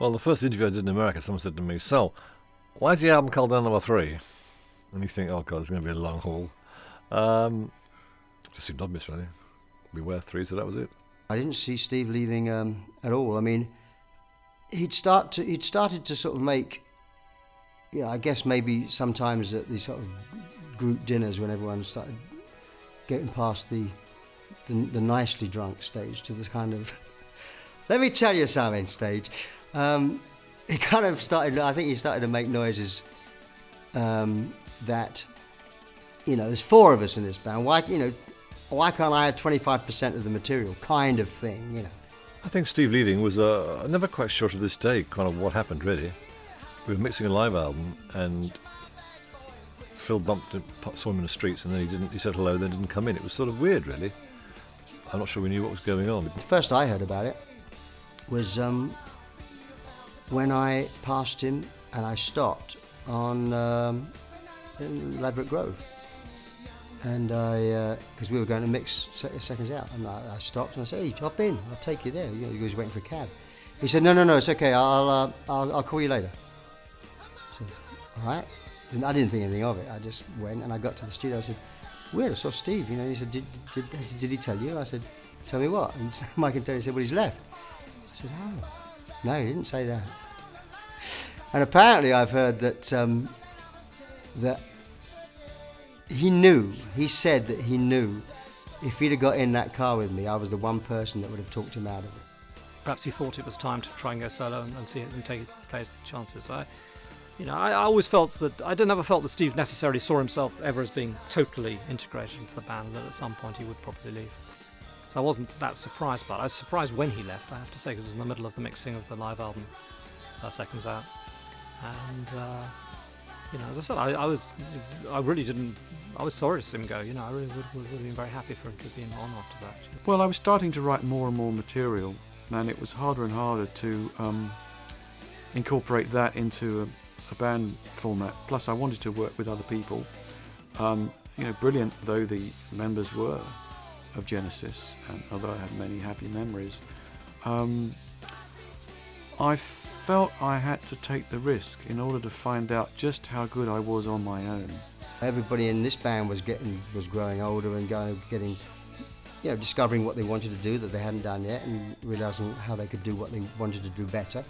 Well, the first interview I did in America, someone said to me, "So, why is the album called Down Number 3?" And you think, oh God, it's going to be a long haul. Just seemed obvious, really. We were 3, so that was it. I didn't see Steve leaving at all. I mean, he'd started to sort of make, I guess maybe sometimes at these sort of group dinners when everyone started getting past the nicely drunk stage to this kind of, let me tell you something stage. He kind of started, I think he started to make noises that, there's 4 of us in this band. Why can't I have 25% of the material kind of thing, I think Steve leading was, I'm never quite sure to this day kind of what happened, really. We were mixing a live album and Phil saw him in the streets and then he said hello, then didn't come in. It was sort of weird, really. I'm not sure we knew what was going on. The first I heard about it was when I passed him and I stopped on in Ladbroke Grove. And because we were going to mix Seconds Out, and I stopped and I said, "Hey, hop in, I'll take you there." He was waiting for a cab. He said, "No, it's okay. I'll call you later." I said, "All right." And I didn't think anything of it. I just went and I got to the studio. I said, "Weird, I saw Steve." He said, "Did he tell you?" I said, "Tell me what?" And Mike and Tony said, "Well, he's left." I said, "Oh, no, he didn't say that." And apparently, I've heard that that. He said that he knew if he'd have got in that car with me, I was the one person that would have talked him out of it. Perhaps he thought it was time to try and go solo and see it and play his chances. I always felt that, I never felt that Steve necessarily saw himself ever as being totally integrated into the band, and that at some point he would probably leave. So I wasn't that surprised by it. I was surprised when he left, I have to say, because it was in the middle of the mixing of the live album, Seconds Out. And, as I said, I was sorry to see him go. I really would have been very happy for him to have been on after that. Well, I was starting to write more and more material, and it was harder and harder to incorporate that into a band format. Plus, I wanted to work with other people. Brilliant though the members were of Genesis, and although I have many happy memories, I felt I had to take the risk in order to find out just how good I was on my own. Everybody in this band was growing older and getting, discovering what they wanted to do that they hadn't done yet, and realising how they could do what they wanted to do better.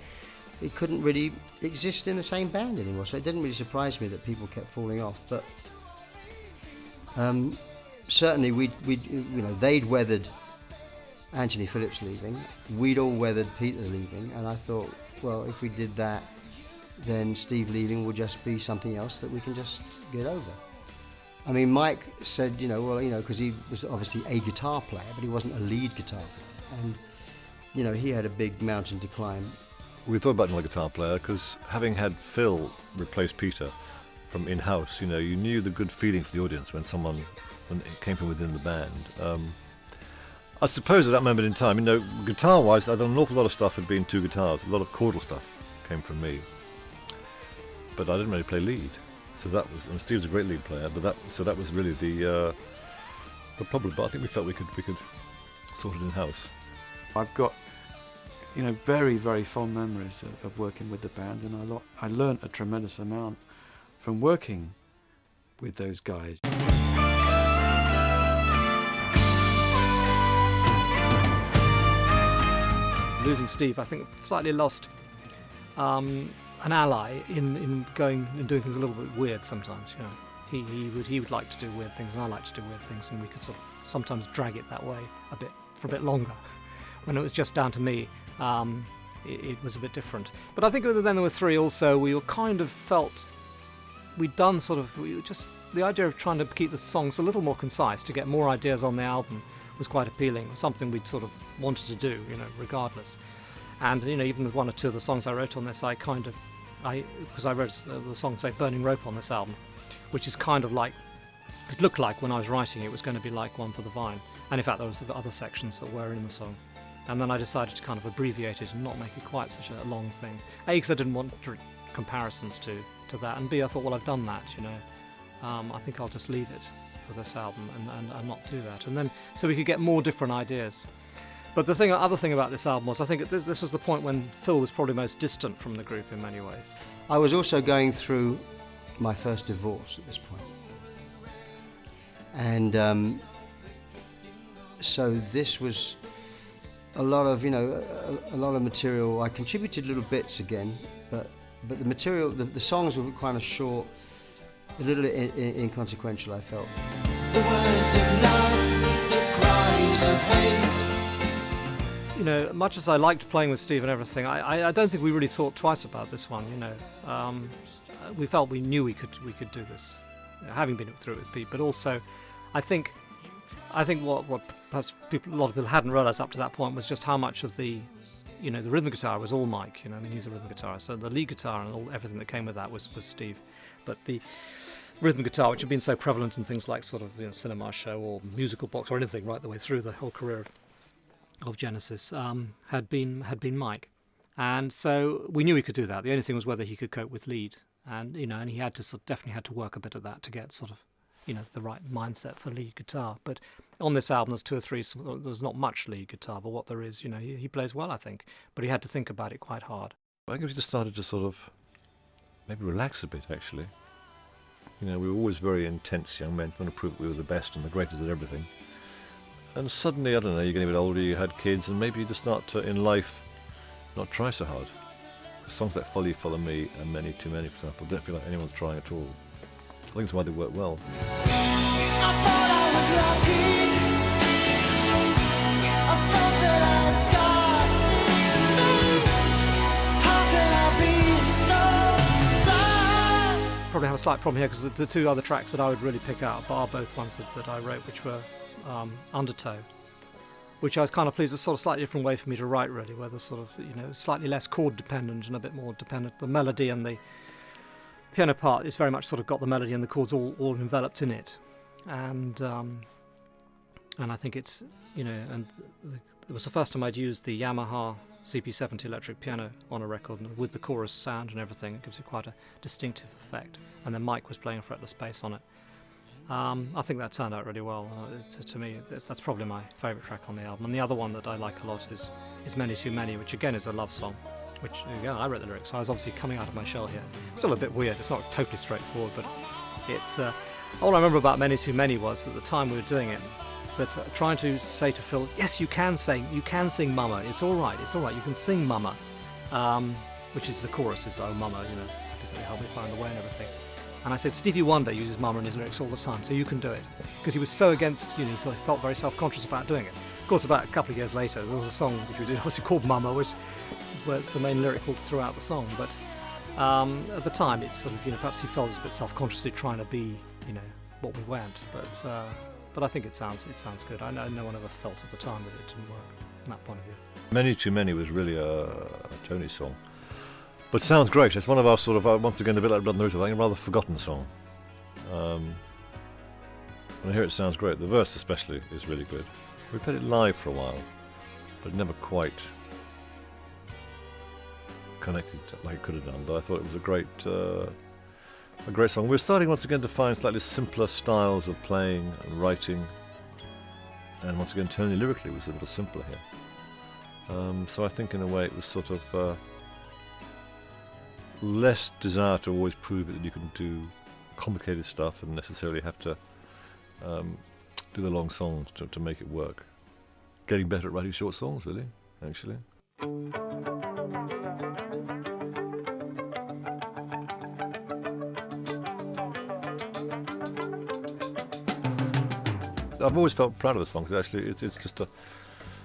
It couldn't really exist in the same band anymore, so it didn't really surprise me that people kept falling off. But certainly they'd weathered Anthony Phillips leaving, we'd all weathered Peter leaving, and I thought, well, if we did that, then Steve leaving will just be something else that we can just get over. I mean, Mike said, because he was obviously a guitar player, but he wasn't a lead guitar player, and he had a big mountain to climb. We thought about him like a guitar player because having had Phil replace Peter from in-house, you knew the good feeling for the audience when it came from within the band. I suppose at that moment in time, guitar-wise, I'd done an awful lot of stuff had been 2 guitars. A lot of chordal stuff came from me. But I didn't really play lead. So that was, and Steve's a great lead player, but that was really the problem. But I think we felt we could sort it in-house. I've got, very, very fond memories of working with the band, and I learnt a tremendous amount from working with those guys. Losing Steve, I think, slightly lost an ally in going and doing things a little bit weird sometimes. He would like to do weird things, and I like to do weird things, and we could sort of sometimes drag it that way for a bit longer. When it was just down to me, it was a bit different. But I think then there were 3 also. We were kind of felt we'd done the idea of trying to keep the songs a little more concise to get more ideas on the album was quite appealing. Something we'd sort of wanted to do, regardless. And even with 1 or 2 of the songs I wrote on this, because I wrote the song, say, Burning Rope on this album, which is kind of like, it looked like when I was writing it was going to be like One for the Vine. And in fact, there was the other sections that were in the song. And then I decided to kind of abbreviate it and not make it quite such a long thing. A, because I didn't want comparisons to that, and B, I thought, well, I've done that, I think I'll just leave it for this album and not do that. And then, so we could get more different ideas. But the other thing about this album was, I think this was the point when Phil was probably most distant from the group in many ways. I was also going through my first divorce at this point. And so this was a lot of, a lot of material. I contributed little bits again, but the material, the songs were kind of short, a little inconsequential, I felt. The words of love, the cries of hate. Much as I liked playing with Steve and everything, I don't think we really thought twice about this one. We felt we knew we could do this, having been through it with Pete. But also, I think what perhaps a lot of people hadn't realised up to that point was just how much of the rhythm guitar was all Mike. He's a rhythm guitarist, so the lead guitar and everything that came with that was Steve. But the rhythm guitar, which had been so prevalent in things like sort of Cinema Show or Musical Box or anything right the way through the whole career of Genesis, had been Mike, and so we knew he could do that. The only thing was whether he could cope with lead, and and he had to definitely had to work a bit of that to get sort of the right mindset for lead guitar. But on this album, there's 2 or 3. There's not much lead guitar, but what there is, he plays well, I think. But he had to think about it quite hard. I think we just started to sort of maybe relax a bit, actually. We were always very intense young men, trying to prove that we were the best and the greatest at everything. And suddenly, I don't know, you're getting a bit older, you had kids, and maybe you just start to, in life, not try so hard. Songs like Follow You, Follow Me and Many Too Many, for example, don't feel like anyone's trying at all. I think that's why they work well. I thought I was lucky. I thought that I'd got it. How can I be so blind? Probably have a slight problem here because the 2 other tracks that I would really pick out are both ones that I wrote, which were Undertow, which I was kind of pleased. It's sort of slightly different way for me to write, really, where there's sort of slightly less chord dependent and a bit more dependent. The melody and the piano part is very much sort of got the melody and the chords all enveloped in it, and I think it's and it was the first time I'd used the Yamaha CP70 electric piano on a record, and with the chorus sound and everything, it gives it quite a distinctive effect. And then Mike was playing fretless bass on it. I think that turned out really well. To me, that's probably my favourite track on the album. And the other one that I like a lot is Many Too Many, which again is a love song, which again I wrote the lyrics, so I was obviously coming out of my shell here. It's still a bit weird, it's not totally straightforward, but it's all I remember about Many Too Many was at the time we were doing it, that trying to say to Phil, yes, you can sing Mama, it's all right, you can sing Mama, which is the chorus is oh Mama, does it help me find the way and everything. And I said, Stevie Wonder uses Mama in his lyrics all the time, so you can do it. Because he was so against, he felt very self-conscious about doing it. Of course, about a couple of years later, there was a song which we did, obviously called Mama, where it's the main lyric throughout the song. But at the time, it's sort of, perhaps he felt it was a bit self-consciously trying to be, what we weren't. But I think it sounds good. I know no one ever felt at the time that it didn't work from that point of view. Many Too Many was really a Tony song. But sounds great. It's one of our sort of, once again, a bit like Blood and the Roots, I think a rather forgotten song. When I hear it, sounds great. The verse especially is really good. We played it live for a while, but never quite connected like it could have done. But I thought it was a great song. We're starting once again to find slightly simpler styles of playing and writing, and once again, tonally, lyrically, was a little simpler here. So I think in a way it was sort of less desire to always prove that you can do complicated stuff and necessarily have to do the long songs to make it work. Getting better at writing short songs, really, actually. I've always felt proud of the song because actually it's just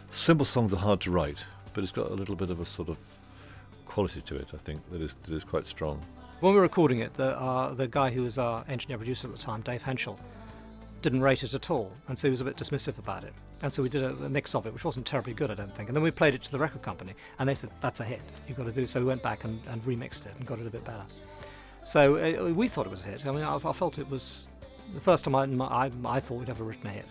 simple songs are hard to write, but it's got a little bit of a sort of quality to it, I think, that is quite strong. When we were recording it, the guy who was our engineer producer at the time, Dave Henschel, didn't rate it at all, and so he was a bit dismissive about it. And so we did a mix of it, which wasn't terribly good, I don't think. And then we played it to the record company, and they said, that's a hit, you've got to do it. So we went back and remixed it and got it a bit better. So we thought it was a hit. I mean, I felt it was the first time I thought we'd ever written a hit.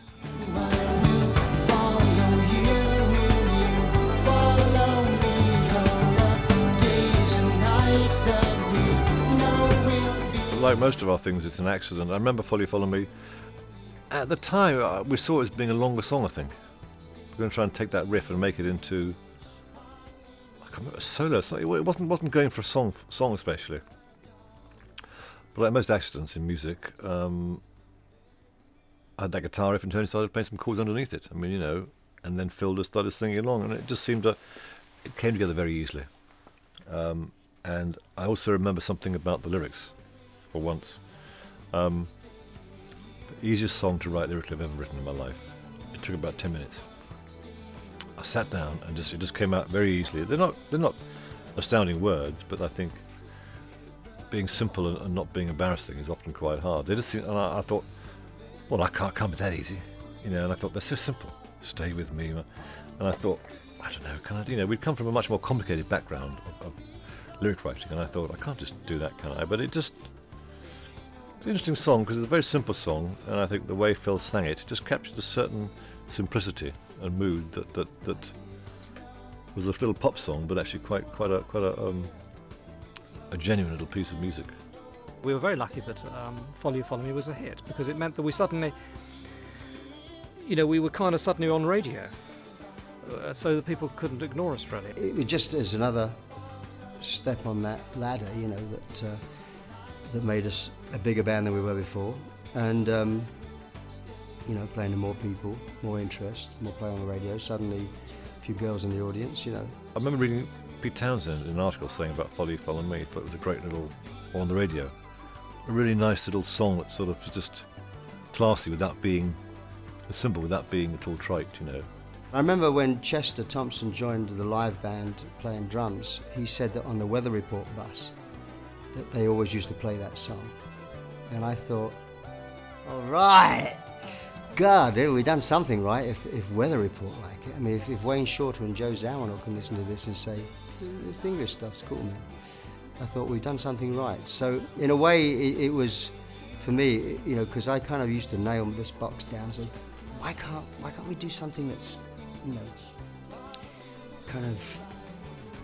Like most of our things, it's an accident. I remember Follow You, Follow Me. At the time, we saw it as being a longer song, I think. we're going to try and take that riff and make it into, I can't remember, a solo. It wasn't going for a song especially. But like most accidents in music, I had that guitar riff and Tony started playing some chords underneath it. I mean, you know, and then Phil just started singing along, and it just seemed it came together very easily. And I also remember something about the lyrics, for once. The easiest song to write lyrically I've ever written in my life. It took about 10 minutes. I sat down and it just came out very easily. They're not astounding words, but I think being simple and not being embarrassing is often quite hard. They just seem, and I thought, well, I can't be that easy, you know. And I thought, they're so simple. Stay with me. And I thought, I don't know, can I? You know, we'd come from a much more complicated background of lyric writing, and I thought, I can't just do that, can I? But it's an interesting song because it's a very simple song, and I think the way Phil sang it just captured a certain simplicity and mood that was a little pop song, but actually quite a genuine little piece of music. We were very lucky that Follow You, Follow Me was a hit, because it meant that we suddenly, you know, we were kind of suddenly on radio, so that people couldn't ignore us really. It just is another step on that ladder, you know, that made us a bigger band than we were before, and you know, playing to more people, more interest, more play on the radio. Suddenly, a few girls in the audience, you know. I remember reading Pete Townsend in an article saying about Follow You, Follow Me. I thought it was a great little, on the radio, a really nice little song that sort of was just classy without being simple, without being at all trite, you know. I remember when Chester Thompson joined the live band playing drums, he said that on the Weather Report bus that they always used to play that song. And I thought, all right, God, we've done something right if Weather Report like it. I mean, if Wayne Shorter and Joe Zawinul can listen to this and say, this English stuff's cool, man. I thought we've done something right. So in a way, it was, for me, you know, because I kind of used to nail this box down and say, why can't we do something that's, you know, kind of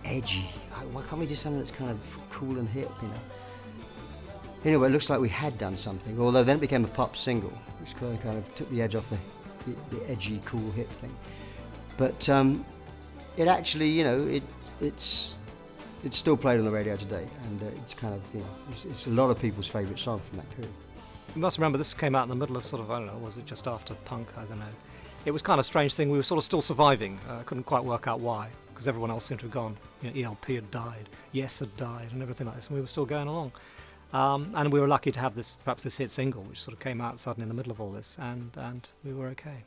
edgy? Why can't we do something that's kind of cool and hip, you know? Anyway, it looks like we had done something, although then it became a pop single, which kind of took the edge off the edgy, cool, hip thing. But it actually, you know, it's still played on the radio today, and it's kind of, you know, it's a lot of people's favourite song from that period. You must remember this came out in the middle of sort of, I don't know, was it just after punk? I don't know. It was kind of a strange thing. We were sort of still surviving. Couldn't quite work out why, because everyone else seemed to have gone. You know, ELP had died, Yes had died, and everything like this, and we were still going along. And we were lucky to have perhaps this hit single, which sort of came out suddenly in the middle of all this, and we were okay.